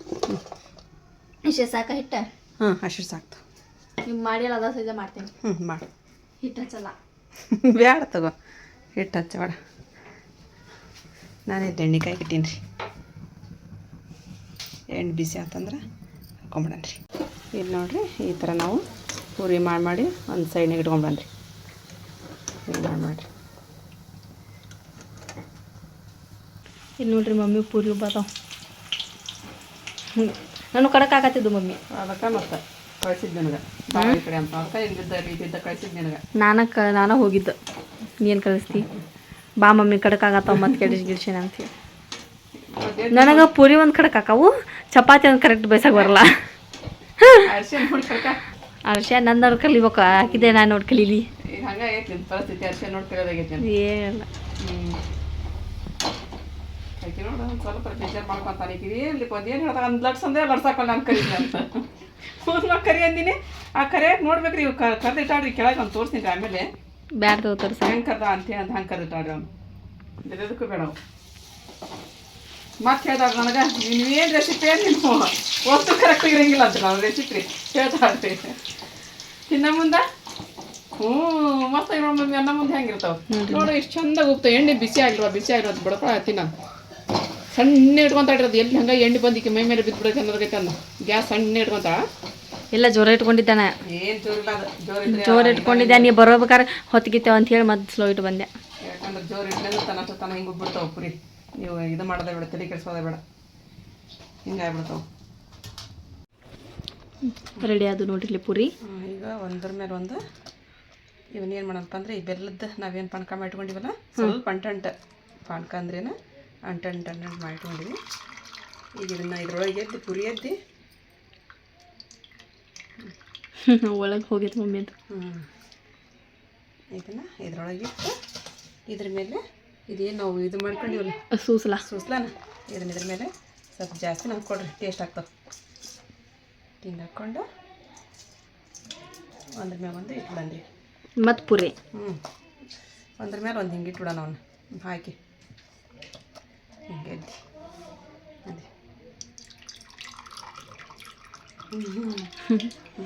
Speaker 2: ಇಷ್ಟೇ ಸಾಕ ಹಿಟ್ಟ
Speaker 1: ಅಷ್ಟು ಸಾಕ್ತು
Speaker 2: ನೀವು ಮಾಡಿಲ್ಲ ಅದ ಸೈಜ ಮಾಡ್ತೀನಿ
Speaker 1: ಮಾಡು
Speaker 2: ಹಿಟ್ಟು ಹಚ್ಚಲ್ಲ
Speaker 1: ಬೇಡ ತಗೋ ಹಿಟ್ಟು ಹಚ್ಚಬೇಡ ನಾನೇ ಎಣ್ಣೆ ಕಾಯಿ ಇಟ್ಟೀನಿ ರೀ ಎಣ್ಣೆ ಬಿಸಿ ಆತಂದ್ರೆ ಹಾಕೊಂಬಿಡನ್ರಿ ಇಲ್ಲಿ ನೋಡಿರಿ ಈ ಥರ ನಾವು ಪೂರಿ ಮಾಡಿ ಒಂದು ಸೈಡ್ನಾಗ ಇಟ್ಕೊಂಬಿಡನ್ರಿ ಇಲ್ಲಿ ಮಾಡಿರಿ
Speaker 2: ಇಲ್ಲಿ ನೋಡ್ರಿ ಮಮ್ಮಿ ಪೂರಿ ಬರ್ತಾವ ನಾನು ಕಡಕ್ ಆಗತ್ತಿದ್ದು ಮಮ್ಮಿ
Speaker 1: ಅದಕ್ಕೆ ಮತ್ತೆ ಕಳ್ಸಿದ್ದು ನನಗೆ ಈ ಕಡೆ ಅಂತ ಅದಕ್ಕೆ ಇಲ್ಲಿದ್ದ ಕಳ್ಸಿದ್ದು ನಿನಗೆ
Speaker 2: ನಾನು ಹೋಗಿದ್ದು ನೀನು ಕಳಿಸ್ತಿ ಬಾ ಮಮ್ಮಿ ಕಡಕ್ ಆಗತ್ತಾವ ಮತ್ತೆ ಗಿಡ್ಸೇನ ಅಂತೀವಿ ನನಗೆ ಪೂರಿ ಒಂದು ಕಡಕ್ ಹಾಕವು ಚಪಾತಿ ಒಂದು ಕರೆಕ್ಟ್ ಬೇಯಿಸಕ್ಕೆ ಬರಲ್ಲ ಅರ್ಶಿಯ ನಂದವ್ರು ಕಲಿಬೇಕು ಹಾಕಿದೆ ನಾನು ನೋಡಿ ಕಲೀಲಿ
Speaker 1: ಈಗ ಹಂಗೆ ಆಗೈತಿ ನಿನ್ನ ಪರಿಸ್ಥಿತಿ ಅರ್ಶಿಯ ನೋಡಿ ಕಲಿಯೋದಾಗೈತಿ
Speaker 2: ಏನಿಲ್ಲ
Speaker 1: ಆಕೆ ನೋಡು ಒಂದು ಸ್ವಲ್ಪ ಬೇಜಾರು ಮಾಡ್ಕೊತಾನೆ ಈಕಿವಿ ಇಲ್ಲಿ ಒಂದು ಏನು ಹೇಳ್ದಾಗ ಒಂದು ಲಟ್ಸಂದ್ರೆ ಲಟ್ಸಾಕಲ್ಲ ನಾನು ಕರೀನಿ ಅಂತ ನಾನು ಕರಿ ಅಂದಿನಿ ಆ ಕರಿಯಾಕೆ ನೋಡ್ಬೇಕ್ರಿ ಇವು ಕರೆದಿಟ್ಟಾಡ್ರಿ ಕೆಳಗೆ ಒಂದು ತೋರಿಸ್ತೀನಿ ಆಮೇಲೆ
Speaker 2: ಬ್ಯಾಡ ತಗೋತಾರ
Speaker 1: ಹೆಂಗೆ ಕರ್ದ ಅಂತೇಳಿ ಅಂತ ಹಂಗೆ ಕರೆದಿಟ್ಟಾಡ್ರಿ ಅವ್ನು ಇದಕ್ಕೂ ಬೇಡ ಮತ್ತೆ ಹೇಳ್ದಾಗ ನನಗೆ ನೀವೇನು ರೆಸಿಪಿ ನೀವು ವಸ್ತು ಕರೆಕ್ಟಾಗಿ ಇರಂಗಿಲ್ಲ ಅಂತ ನಾವು ರೆಸಿಪಿ ಹೇಳ್ತಾಡ್ರಿ ತಿನ್ನ ಮುಂದೆ ಮಸ್ತ್ ಮಮ್ಮಿ ಅನ್ನ ಮುಂದೆ ಹೆಂಗಿರ್ತಾವೆ ನೋಡು ಇಷ್ಟು ಚಂದಾಗಿ ಹೋಗ್ತಾವೆ ಎಣ್ಣೆ ಬಿಸಿ ಆಗಿರೋದು ಬಡಪ ತಿನ್ನ ಸಣ್ಣ ಇಟ್ಕೊಂತಾಡಿರೋದು ಎಲ್ಲಿ ಹಂಗೆ ಎಣ್ಣೆ ಬಂದಿಕ್ಕೆ ಮೈ ಮೇಲೆ ಬಿದ್ದುಬಿಡಕ್ಕೆ ಅನ್ನೋದಕ್ಕೆ ಅಂದ ಗ್ಯಾಸ್ ಸಣ್ಣ ಇಟ್ಕೊಂತ
Speaker 2: ಎಲ್ಲ ಜೋರ ಇಟ್ಕೊಂಡಿದ್ದಾನೆ
Speaker 1: ಏನು ಜೋರಿಲ್ಲ ಅದು
Speaker 2: ಜೋರ ಇಟ್ಕೊಂಡಿದ್ದೆ ನೀವು ಬರೋಬೇಕಾರೆ ಹೊತ್ತಿಗಿತ್ತೇವ ಅಂತ ಹೇಳಿ ಮತ್ತೆ ಸ್ಲೋ ಇಟ್ಟು ಬಂದೆ
Speaker 1: ಯಾಕಂದ್ರೆ ಜೋರು ಇಟ್ಲೇಂದ್ರೆ ತನ್ನ ಹಿಂಗೆ ಬಿಡ್ತಾವೆ ಪುರಿ ನೀವು ಇದು ಮಾಡೋದೇ ಬೇಡ ತಲೆ ಕೆಡಿಸೋದೇ ಬೇಡ ಹಿಂಗೆ ಆಗ್ಬಿಡ್ತಾವೆ
Speaker 2: ರೆಡಿ ಅದು ನೋಡಿರ್ಲಿ ಪುರಿ
Speaker 1: ಈಗ ಒಂದ್ರ ಮೇಲೆ ಒಂದು ಇವನ್ನೇನು ಮಾಡಪ್ಪ ಅಂದರೆ ಈ ಬೆಲ್ಲದ ನಾವೇನು ಪಾನಕ ಮಾಡಿಟ್ಕೊಂಡಿವಲ್ಲ ಸ್ವಲ್ಪ ಅಂಟಂಟು ಪಾನಕ ಅಂದ್ರೇನು ಅಂಟಂಟು ಮಾಡಿಟ್ಕೊಂಡಿವಿ ಈಗ ಇದನ್ನು ಇದ್ರೊಳಗೆ ಎದ್ದು ಪುರಿ ಎದ್ದು
Speaker 2: ಒಳಗೆ ಹೋಗಿತ್ತು ಮಮ್ಮಿ ಅಂತ
Speaker 1: ಇದನ್ನು ಇದ್ರೊಳಗೆ ಇಟ್ಟು ಇದ್ರ ಮೇಲೆ ಇದೇನು ನಾವು ಇದು ಮಾಡ್ಕೊಂಡಿವಲ್ಲ ಸೂಸ್ಲಾನ ಇದನ್ನ ಇದ್ರ ಮೇಲೆ ಸ್ವಲ್ಪ ಜಾಸ್ತಿ ಹಾಕ್ಕೊಡ್ರಿ ಟೇಸ್ಟ್ ಆಗ್ತಾವೆ ಹಿಂಗೆ ಹಾಕ್ಕೊಂಡು ಒಂದ್ರ ಮ್ಯಾಗ ಒಂದು ಇಟ್ಬಿಡನ್ರಿ.
Speaker 2: ಮತ್ತು ಪುರಿ
Speaker 1: ಒಂದ್ರ ಮೇಲೆ ಒಂದು ಹಿಂಗೆ ಇಟ್ಬಿಡೋಣ ಅವನು ಹಾಕಿ ಹಿಂಗೆ ಎದ್ದಿ ಅದೇ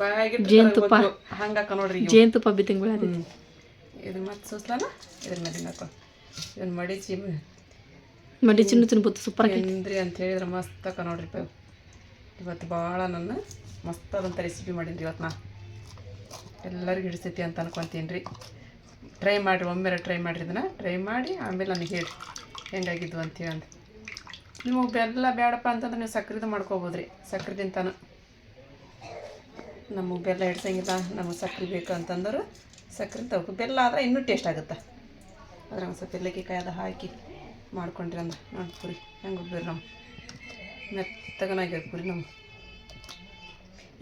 Speaker 1: ಬಾಯಾಗಿ
Speaker 2: ಜೇನುತುಪ್ಪ
Speaker 1: ಹಂಗಾಕ ನೋಡ್ರಿ.
Speaker 2: ಜೇನುತುಪ್ಪ ಬಿತ್ತಂಗೆ ಬಿಡ
Speaker 1: ಇದನ್ನ ಮತ್ತೆ ಸೂಸ್ಲಾನ ಇದ್ರ ಮೇಲೆ ಹಿಂಗೆ ಹಾಕೋ ಇದನ್ನ
Speaker 2: ಮಡಿ ಚಿನ್ನ ಬತ್ತು ಸೂಪರ್
Speaker 1: ಎಂದ್ರಿ ಅಂತ ಹೇಳಿದ್ರೆ ಮಸ್ತ್ ಅಕ್ಕ ನೋಡ್ರಿ. ಇವತ್ತು ಭಾಳ ನನ್ನ ಮಸ್ತ್ ಅದಂಥ ರೆಸಿಪಿ ಮಾಡೀನಿ ಇವತ್ತು ನಾ ಎಲ್ಲರಿಗೂ ಹಿಡಿಸ್ತೈತಿ ಅಂತ ಅನ್ಕೊತೀನಿ ರೀ. ಟ್ರೈ ಮಾಡಿರಿ, ಒಮ್ಮೆ ಟ್ರೈ ಮಾಡಿರಿ, ಇದನ್ನು ಟ್ರೈ ಮಾಡಿ ಆಮೇಲೆ ನನಗೆ ಹೇಳಿ ಹೆಂಗಾಗಿದ್ವು ಅಂತೇಳಿ ಅಂದು. ನಿಮಗೆ ಬೆಲ್ಲ ಬೇಡಪ್ಪ ಅಂತಂದ್ರೆ ನೀವು ಸಕ್ರೆದು ಮಾಡ್ಕೋಬೋದು ರೀ. ಸಕ್ರೆ ತಿಂತಾನು ನಮಗೆ ಬೆಲ್ಲ ಹಿಡ್ಸಂಗಿಲ್ಲ, ನಮಗೆ ಸಕ್ರೆ ಬೇಕು ಅಂತಂದ್ರೆ ಸಕ್ರೆ ತಗೋ. ಬೆಲ್ಲ ಆದರೆ ಇನ್ನೂ ಟೇಸ್ಟ್ ಆಗುತ್ತೆ. ಅದ್ರಾಗ ಒಂದು ಸ್ವಲ್ಪ ಏಲಕ್ಕಿ ಅದು ಹಾಕಿ ಮಾಡ್ಕೊಂಡ್ರಿ ಅಂದ್ರೆ ನೋಡಿ ಪುರಿ ಹೆಂಗೆ ಉಬ್ಬಿರಿ ನಮ್ಮ ಮೆತ್ತಗನಾಗ್ಯದ ಪುರಿ ನಮ್ಮ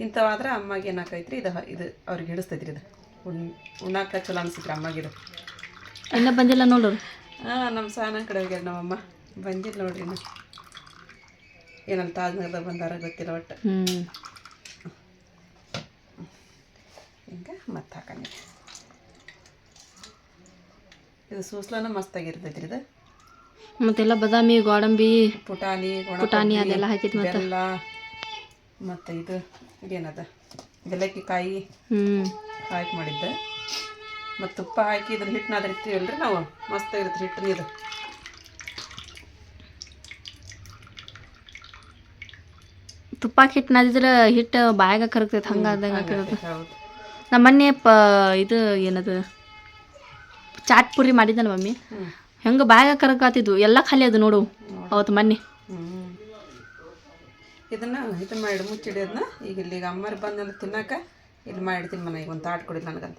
Speaker 1: ಇಂಥವಾದ್ರೆ ಅಮ್ಮಗೆ ಏನಾಕೈತ್ರಿ ಇದು ಅವ್ರಿಗೆ ಹಿಡಿಸ್ತೈತ್ರಿ. ಇದು ಉಣ್ಣಾಕ ಚಲೋ ಅನ್ಸಿತ್ರಿ ಅಮ್ಮಾಗಿದು.
Speaker 2: ಇನ್ನೂ ಬಂದಿಲ್ಲ ನೋಡೋರು.
Speaker 1: ನಮ್ಮ ಸಾನ ಕಡೆ ಹೋಗ್ಯಾರ ನಮ್ಮಮ್ಮ, ಬಂದಿಲ್ಲ ನೋಡ್ರಿ ಇನ್ನು. ಏನಂತ ತಾಜ್ನಗರದಾಗ ಬಂದಾರ ಗೊತ್ತಿಲ್ಲ ಒಟ್ಟು. ಹಿಂಗೆ ಮತ್ತೆ ಹಾಕಂಗೆ ಇದು ಸೂಸ್ಲಾನ ಮಸ್ತಾಗಿರ್ತೈತ್ರಿ. ಇದು
Speaker 2: ಮತ್ತೆಲ್ಲ ಬಾದಾಮಿ ಗೋಡಂಬಿ
Speaker 1: ಪುಟಾಣಿ
Speaker 2: ಅದೆಲ್ಲ ಹಾಕಿತ್ತು ಮತ್ತೆ
Speaker 1: ಬೆಲ್ಲ ಮತ್ತು ಇದು ಇದೇನದ ಬೆಲ್ಲಕ್ಕಿ ಕಾಯಿ ಹಾಕಿ ಮಾಡಿದ್ದೆ ಮತ್ತು ತುಪ್ಪ ಹಾಕಿ ಇದ್ರ ಹಿಟ್ಟನ್ನ ಇರ್ತೀವಲ್ರಿ ನಾವು, ಮಸ್ತಾಗಿರುತ್ತೆ ಹಿಟ್ಟನ್ನ. ಇದು
Speaker 2: ತುಪ್ಪ ಹಾಕಿ ಹಿಟ್ಟು ನಾದಿದ್ರೆ ಹಿಟ್ಟು ಬಾಯಾಗ ಕರಗ್ತೈತೆ ಹಂಗಾದಾಗ ಹಾಕಿರೋದು.
Speaker 1: ಹೌದು.
Speaker 2: ನಮ್ಮ ಮೊನ್ನೆ ಇದು ಏನದು ಚಾಟ್ ಪುರಿ ಮಾಡಿದ್ದಲ್ಲ ಮಮ್ಮಿ, ಹೆಂಗೆ ಬಾಯಾಗ ಕರಗಾತಿದ್ವು ಎಲ್ಲ ಖಾಲಿ ಅದು ನೋಡು ಅವತ್ತು ಮೊನ್ನೆ.
Speaker 1: ಇದನ್ನ ಮಾಡಿ ಮುಚ್ಚಿಡೋದನ್ನ ಈಗ ಇಲ್ಲಿಗ ಅಮ್ಮರು ಬಂದು ತಿನ್ನಾಕ ಇಲ್ಲಿ ಮಾಡಿಡ್ತೀನಿ ಮನೆ. ಈಗ ಒಂದು ತಾಟ್ ಕೊಡಿದ್ ನನಗಂತ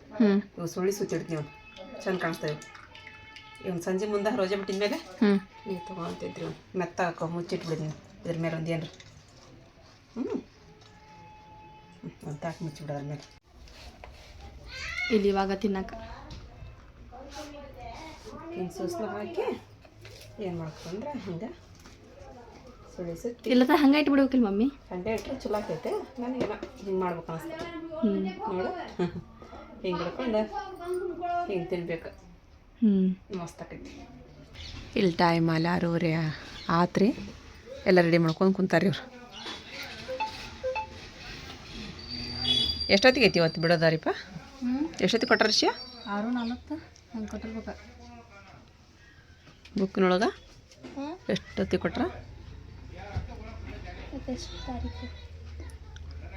Speaker 1: ಇವು ಸುಳ್ಳಿ ಸುಚ್ಚಿಡ್ತೀನಿ. ಇವ್ನು ಚಂದ ಕಾಣಿಸ್ತೇವೆ. ಇವ್ನು ಸಂಜೆ ಮುಂದೆ ರೋಜೆ ಬಿಟ್ಟಿದ ಮೇಲೆ ನೀವು ತೊಗೊಂತಿದ್ರಿ. ಇವ್ನು ಮೆತ್ತ ಹಾಕೋ ಮುಚ್ಚಿಟ್ಬಿಡಿದ್ನಿ ಇದ್ರ ಮೇಲೆ ಒಂದು ಏನ್ರಿ ಒಂದು ತಾಟ್ ಮುಚ್ಚಿಬಿಡೋದ್ರ ಮೇಲೆ.
Speaker 2: ಇಲ್ಲಿ ಇವಾಗ ತಿನ್ನಕ
Speaker 1: ಹಿಂಗೆ ಸೂಸ್ಲ ಹಾಕಿ ಏನು ಮಾಡ್ಕೊಂಡ್ರೆ ಹಿಂಗೆ ಸುಳಿ ಸುತ್ತಿ
Speaker 2: ಇಲ್ಲದ ಹಂಗೆ ಇಟ್ಬಿಡ್ಬೇಕಿಲ್ಲ ಮಮ್ಮಿ.
Speaker 1: ಹಂಗೆ ಇಟ್ಟರೆ ಚಲೋ ಆಕೈತೆ. ನನಗೇನೋ ಹಿಂಗೆ ಮಾಡ್ಬೇಕು ಅನಿಸ್ತದೆ ನೋಡು. ಹಿಂಗೆ ಹಿಡ್ಕೊಂಡು ಹಿಂಗೆ ತಿನ್ಬೇಕು, ಮಸ್ತ್ ಆಕೈತಿ. ಇಲ್ಲಿ ಟೈಮ್ ಅಲ್ಲಿ 6:30 ಆತ್ರಿ. ಎಲ್ಲ ರೆಡಿ ಮಾಡ್ಕೊಂಡು ಕುಂತಾರಿ ಇವ್ರು. ಎಷ್ಟೊತ್ತಿಗೆ ಐತಿ ಇವತ್ತು ಬಿಡೋದಾರಿಪ್ಪ? ಎಷ್ಟೊತ್ತಿಗೆ ಕೊಟ್ಟಾರ ಶಿಯ?
Speaker 2: 6:40 ಹಂಗೆ ಕೊಟ್ಟಿರ್ಬೇಕು
Speaker 1: ಬುಕ್ಕಿನೊಳಗೆ. ಎಷ್ಟೊತ್ತಿಗೆ ಕೊಟ್ರ?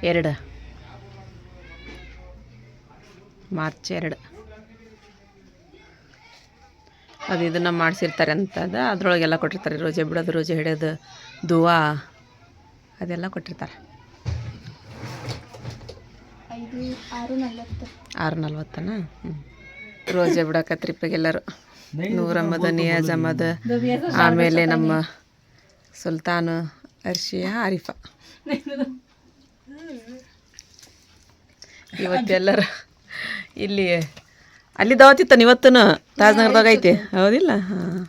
Speaker 1: 2 ಮಾರ್ಚ್ 2. ಅದು ಇದನ್ನು ಮಾಡಿಸಿರ್ತಾರೆ ಅಂತದ, ಅದ್ರೊಳಗೆಲ್ಲ ಕೊಟ್ಟಿರ್ತಾರೆ. ರೋಜೆ ಬಿಡೋದು, ರೋಜೆ ಹಿಡಿಯೋದು, ದುವಾ ಅದೆಲ್ಲ ಕೊಟ್ಟಿರ್ತಾರೆ. 6:40 ರೋಜೆ ಬಿಡಕತ್ರಿಪ್ಪಾಗ ಎಲ್ಲರೂ. ನೂರಮ್ಮದ, ನಿಯಾಜ್ ಅಮ್ಮದ, ಆಮೇಲೆ ನಮ್ಮ ಸುಲ್ತಾನು, ಅರ್ಷಿಯಾ, ಆರಿಫಾ. ಇವತ್ತೆಲ್ಲರೂ ಇಲ್ಲಿ ಅಲ್ಲಿ ದಾವತಿತ್ತಾನೆ ಇವತ್ತೂ ತಾಜ್ನಗರದಾಗ ಐತಿ ಹೌದಿಲ್ಲ? ಹಾಂ,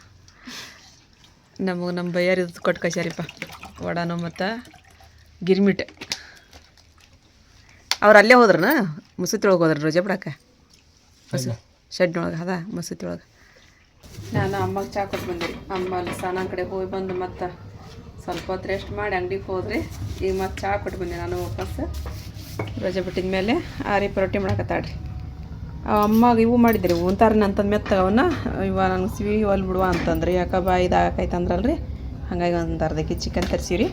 Speaker 1: ನಮ್ಮ ಬಯ್ಯಾರಿದ್ದು ಕೊಟ್ಟು ಕಳ್ಸ್ಯಾರಿಪ್ಪ ವಡಾನು ಮತ್ತು ಗಿರ್ಮಿಟ್. ಅವ್ರು ಅಲ್ಲೇ ಹೋದ್ರನ ಮಸೂತಿ ಒಳಗೆ ಹೋದ್ರ ರೋಜೆ ಬಿಡಕ್ಕೆ. ಶೆಡ್ನೊಳಗೆ ಅದ ಮಸೂತಿ ಒಳಗೆ. ನಾನು ಅಮ್ಮಗೆ ಚಾ ಕೊಟ್ಟು ಬಂದಿರಿ. ಅಮ್ಮ ಅಲ್ಲಿ ಸ್ನಾನ ಕಡೆ ಹೋಗಿ ಬಂದು ಮತ್ತು ಸ್ವಲ್ಪ ಹೊತ್ತು ರೆಸ್ಟ್ ಮಾಡಿ ಅಂಗಡಿಗೆ ಹೋದ್ರಿ. ಈಗ ಮತ್ತೆ ಚಾ ಕೊಟ್ಟು ಬಂದೆ ನಾನು ವಾಪಸ್. ರೋಜೆ ಬಿಟ್ಟಿದ ಮೇಲೆ ಆರಿಪ ರೊಟ್ಟಿ ಮಾಡಕತ್ತಾಡ್ರಿ. ಅಮ್ಮಗೆ ಇವು ಮಾಡಿದ್ರಿ ಉಂತಾರನ ಅಂತಂದು ಮೆತ್ತಗ ಅವನ್ನ ಇವ ನನಗೆ ಸಿವಿ ಒಲ್ ಬಿಡುವ ಅಂತಂದ್ರಿ. ಯಾಕೆ ಬಾಯಿ ಇದಾಗೈತೆ ಅಂದ್ರಲ್ರಿ, ಹಾಗಾಗಿ ಒಂದು ಅರ್ಧ ಕೆ ಚಿಕನ್ ತರಿಸಿರಿ.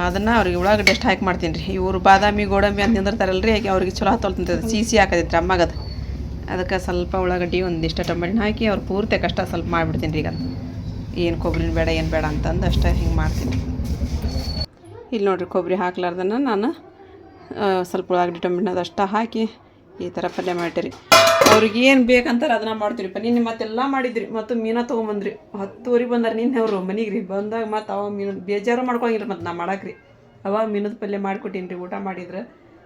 Speaker 1: ಅದನ್ನು ಅವ್ರಿಗೆ ಉಳ್ಳಾಗಡ್ಡಿ ಎಷ್ಟು ಹಾಕಿ ಮಾಡ್ತೀನಿ ರೀ. ಇವರು ಬಾದಾಮಿ ಗೋಡಂಬಿ ಅಂತ ನಿಂದಿರ್ತಾರಲ್ರಿ, ಹಾಗೆ ಅವ್ರಿಗೆ ಚಲೋ ಹತ್ತೊಳ್ತಂತದ ಸಿಹಿ ಹಾಕದೈತ್ರಿ ಅಮ್ಮಗದು. ಅದಕ್ಕೆ ಸ್ವಲ್ಪ ಉಳ್ಳಾಗಡ್ಡಿ ಒಂದಿಷ್ಟು ಟೊಮೆಟೊ ಹಾಕಿ ಅವ್ರು ಪೂರ್ತಿ ಕಷ್ಟ ಸ್ವಲ್ಪ ಮಾಡಿಬಿಡ್ತೀನಿ ರೀ. ಈಗ ಏನು ಕೊಬ್ಬರಿನ ಬೇಡ ಏನು ಬೇಡ ಅಂತಂದು ಅಷ್ಟೇ ಹಿಂಗೆ ಮಾಡ್ತೀನಿ ರೀ. ಇಲ್ಲಿ ನೋಡಿರಿ ಕೊಬ್ಬರಿ ಹಾಕ್ಲಾರ್ದನ್ನು ನಾನು ಸ್ವಲ್ಪ ಉಳ್ಳಾಗಡ್ಡಿ ಟೊಮೆಟೊ ಅಷ್ಟ ಹಾಕಿ ಈ ಥರ ಪಲ್ಯ ಮಾಡಿರಿ. ಅವ್ರಿಗೆ ಏನು ಬೇಕಂತಾರೆ ಅದನ್ನು ಮಾಡ್ತೀರಿಪ್ಪ. ನಿನ್ನೆ ಮತ್ತೆಲ್ಲ ಮಾಡಿದ್ರಿ ಮತ್ತು ಮೀನ ತೊಗೊಂಬಂದ್ರಿ. 10:00 ಬಂದಾರೆ ನಿನ್ನೆ ಅವರು ಮನೆಗೆ ರೀ. ಬಂದಾಗ ಮತ್ತು ಅವ ಮೀನು ಬೇಜಾರು ಮಾಡ್ಕೊಳಂಗಿಲ್ಲ ಮತ್ತು ನಾ ಮಾಡಾಕ್ರಿ. ಅವಾಗ ಮೀನದ ಪಲ್ಯ ಮಾಡಿಕೊಟ್ಟೀನಿ ರೀ. ಊಟ ಮಾಡಿದ್ರೆ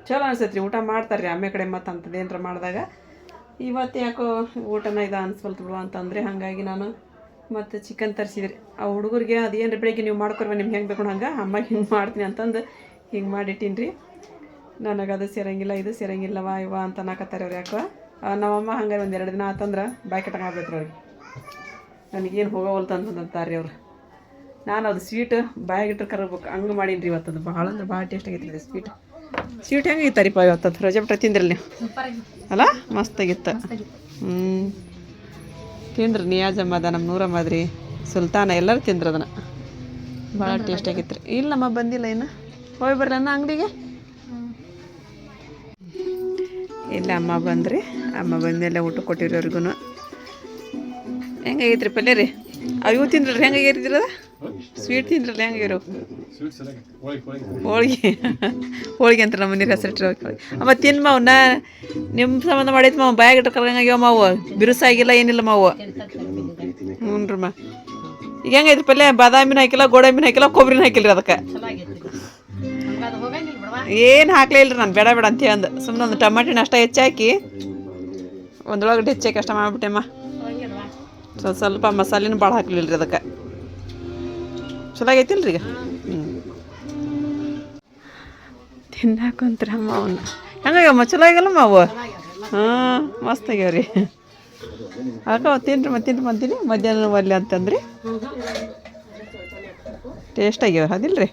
Speaker 1: ಚಲೋ ಅನ್ಸೈತೆ ರೀ. ಊಟ ಮಾಡ್ತಾರೆ ರೀ ಆಮೆ ಕಡೆ ಮತ್ತು ಅಂಥದ್ದು ಏನರ ಮಾಡಿದಾಗ. ಇವತ್ತು ಯಾಕೋ ಊಟನ ಇದು ಅನ್ಸ್ಬಲ್ತು ಬಿಡುವ ಅಂತಂದರೆ ಹಾಗಾಗಿ ನಾನು ಮತ್ತು ಚಿಕನ್ ತರಿಸಿದ್ರಿ. ಆ ಹುಡುಗರಿಗೆ ಅದೇನು ರೀ ಬೆಳಗ್ಗೆ ನೀವು ಮಾಡ್ಕೊರ್ವ ನಿಮ್ಗೆ ಹೆಂಗೆ ಬೇಕು ಹಂಗೆ ಅಮ್ಮಗೆ ಹಿಂಗೆ ಮಾಡ್ತೀನಿ ಅಂತಂದು ಹಿಂಗೆ ಮಾಡಿಟ್ಟೀನಿ ರೀ. ನನಗೆ ಅದು ಸೇರಂಗಿಲ್ಲ ಇದು ಸೇರಂಗಿಲ್ಲವಾ ಇವ ಅಂತ ಅನ್ನಕತ್ತಾರೆ ಅವ್ರು ಯಾಕೋ ನಮ್ಮಮ್ಮ ಹಂಗೆ ಒಂದು 2 ದಿನ ಆತಂದ್ರೆ ಬಾಯ್ ಕಟ್ಟಂಗೆ ಆಗ್ಬೇಕು ಅವ್ರಿಗೆ ನನಗೇನು ಹೋಗೋವಲ್ತು ಅಂತಂತಾರೆ ಅವ್ರು ನಾನು ಅದು ಸ್ವೀಟ್ ಬಾಯಾಗಿಟ್ರೆ ಕರಬೇಕು ಹಂಗೆ ಮಾಡೀನಿ ರೀ ಇವತ್ತದು ಭಾಳ ಅಂದ್ರೆ ಭಾಳ ಟೇಸ್ಟ್ ಆಗೈತಿ ಸ್ವೀಟ್ ಹೆಂಗೆ ಇತ್ತಾರಿಪ್ಪ ಇವತ್ತದು ರಜೆ ಬಿಟ್ರೆ ತಿಂದ್ರಲ್ಲಿ ನೀವು ಅಲ್ಲ ಮಸ್ತಾಗಿತ್ತು ತಿಂದ್ರಿ ನಿಯಾಜಮ್ಮದ ನಮ್ಮ ನೂರಮ್ಮದ್ರಿ ಸುಲ್ತಾನ ಎಲ್ಲರೂ ತಿಂದ್ರು ಅದನ್ನು ಭಾಳ ಟೇಸ್ಟ್ ಆಗಿತ್ತು ರೀ ಇಲ್ಲಮ್ಮ ಬಂದಿಲ್ಲ ಇನ್ನು ಹೋಗಿ ಬರ್ರಿ ನನ್ನ ಅಂಗಡಿಗೆ ಇಲ್ಲ ಅಮ್ಮ ಬಂದ್ರಿ ಅಮ್ಮ ಬಂದೆಲ್ಲ ಊಟ ಕೊಟ್ಟಿರಿ ಅವ್ರಿಗೂ ಹೆಂಗಾಗೈತ್ರಿ ಪಲ್ಯ ರೀ ಅವು ತಿಂದ್ರಲ್ರಿ ಹೆಂಗಾಗಿರಿದ್ರಿ ಅದ ಸ್ವೀಟ್ ತಿಂದ್ರಲ್ಲ ಹೆಂಗಾಗಿರೋ ಹೋಳಿಗೆ ಅಂತ ನಮ್ಮ ಮನೆ ಹೆಸರಿಟ್ಟಿರೋ ಅಮ್ಮ ತಿನ್ ಮಾವನ್ನ ನಿಮ್ಮ ಸಂಬಂಧ ಮಾಡೈತಿ ಮಾವು ಬಾಯಾಗಿಟ್ಟ ಕರ್ಗಂಗಾಗ್ಯಾವ ಮಾವು ಬಿರುಸಾಗಿಲ್ಲ ಏನಿಲ್ಲ ಮಾವು ಹ್ಞೂ ರೀ ಮಾ ಈಗ ಹೆಂಗೈತ್ರಿ ಪಲ್ಯ ಬಾದಾಮಿನ ಹಾಕಿಲ್ಲ ಗೋಡಂಬಿನ ಹಾಕಿಲ್ಲ ಕೊಬ್ಬರಿನ ಹಾಕಿಲ್ರಿ ಅದಕ್ಕೆ ಏನು ಹಾಕ್ಲೇ ಇಲ್ರಿ ನಾನು ಬೇಡ ಬೇಡ ಅಂತ ಅಂದು ಸುಮ್ಮನೆ ಒಂದು ಟಮಾಟಿನ ಅಷ್ಟ ಹೆಚ್ಚಾಕಿ ಒಂದೊಳಗಡೆ ಹೆಚ್ಚಾಕಿ ಅಷ್ಟ ಮಾಡಿಬಿಟ್ಟೆಮ್ಮ ಸ್ವಲ್ಪ ಮಸಾಲೆನೂ ಭಾಳ ಹಾಕ್ಲಿಲ್ಲ ರೀ ಅದಕ್ಕೆ ಚಲೋ ಆಗೈತಿಲ್ಲ ರೀ ಈಗ ತಿನ್ನಾಕೊಂತ್ರ ಮಾವನ್ನ ಹೆಂಗಾಗ್ಯಮ್ಮ ಚಲೋ ಆಗಲ್ಲ ಮಾವು ಹಾಂ ಮಸ್ತ್ ಆಗ್ಯಾವ ರೀ ಹಾಕೋ ತಿನ್ರಿ ಅಂತೀನಿ ಮಧ್ಯಾಹ್ನ ಒಲ್ಲೆ ಅಂತಂದ್ರಿ ಟೇಸ್ಟ್ ಆಗ್ಯಾವ ಅದಿಲ್ಲ ರೀ